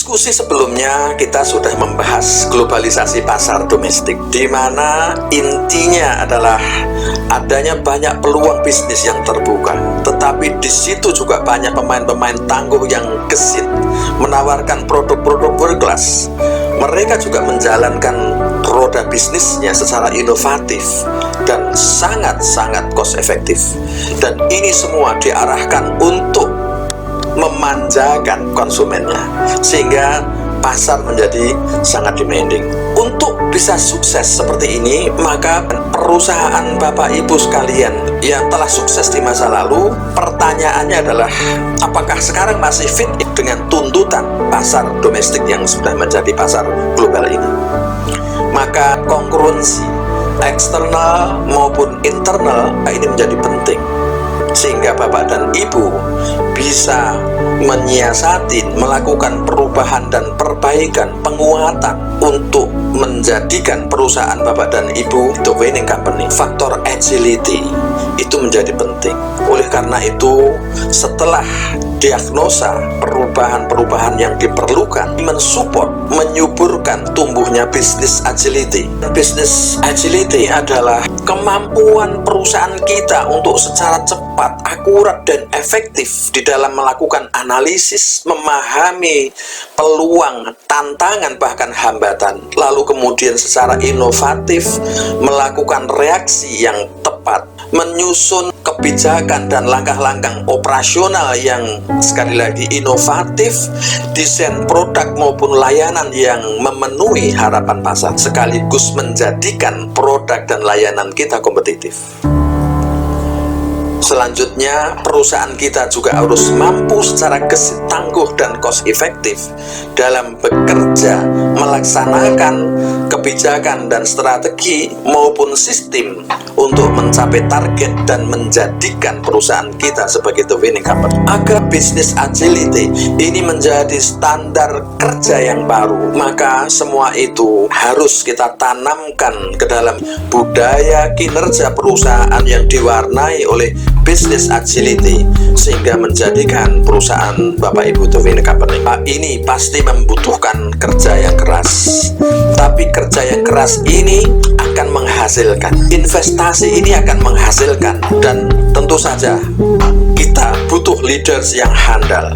diskusi sebelumnya kita sudah membahas globalisasi pasar domestik, di mana intinya adalah adanya banyak peluang bisnis yang terbuka. Tetapi di situ juga banyak pemain-pemain tangguh yang gesit, menawarkan produk-produk berkelas. Mereka juga menjalankan roda bisnisnya secara inovatif dan sangat-sangat cost efektif. Dan ini semua diarahkan untuk memanjakan konsumennya, sehingga pasar menjadi sangat demanding. Untuk bisa sukses seperti ini, maka perusahaan Bapak Ibu sekalian yang telah sukses di masa lalu, pertanyaannya adalah apakah sekarang masih fit dengan tuntutan pasar domestik yang sudah menjadi pasar global ini? Maka kongruensi eksternal maupun internal ini menjadi penting, sehingga Bapak dan Ibu bisa menyiasati, melakukan perubahan dan perbaikan, penguatan untuk menjadikan perusahaan Bapak dan Ibu the winning company. Faktor agility itu menjadi penting. Oleh karena itu, setelah diagnosa perubahan-perubahan yang diperlukan, mensupport, menyuburkan tumbuhnya bisnis agility. Bisnis agility adalah kemampuan perusahaan kita untuk secara cepat, akurat, dan efektif di dalam melakukan analisis, memahami peluang, tantangan, bahkan hambatan, lalu kemudian secara inovatif melakukan reaksi yang tepat, menyusun kebijakan dan langkah-langkah operasional yang sekali lagi inovatif, desain produk maupun layanan yang memenuhi harapan pasar, sekaligus menjadikan produk dan layanan kita kompetitif. Selanjutnya, perusahaan kita juga harus mampu secara gesit, tangguh, dan cost efektif dalam bekerja, melaksanakan kebijakan dan strategi maupun sistem untuk mencapai target dan menjadikan perusahaan kita sebagai the winning company. Agar bisnis agility ini menjadi standar kerja yang baru, maka semua itu harus kita tanamkan ke dalam budaya kinerja perusahaan yang diwarnai oleh bisnis agility, sehingga menjadikan perusahaan Bapak Ibu the winning company. Ini pasti membutuhkan kerja yang keras, tapi kerja yang keras ini akan menghasilkan, investasi ini akan menghasilkan, dan tentu saja kita butuh leaders yang handal,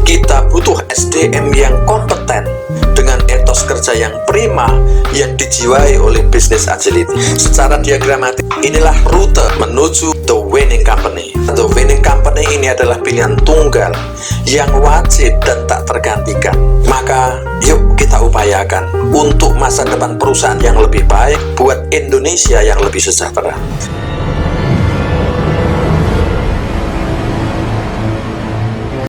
kita butuh SDM yang kompeten dengan etos kerja yang prima yang dijiwai oleh bisnis agility. Secara diagramatik, inilah rute menuju the winning company. The winning company ini adalah pilihan tunggal yang wajib dan tak tergantikan. Maka yuk kita upayakan untuk masa depan perusahaan yang lebih baik, buat Indonesia yang lebih sejahtera.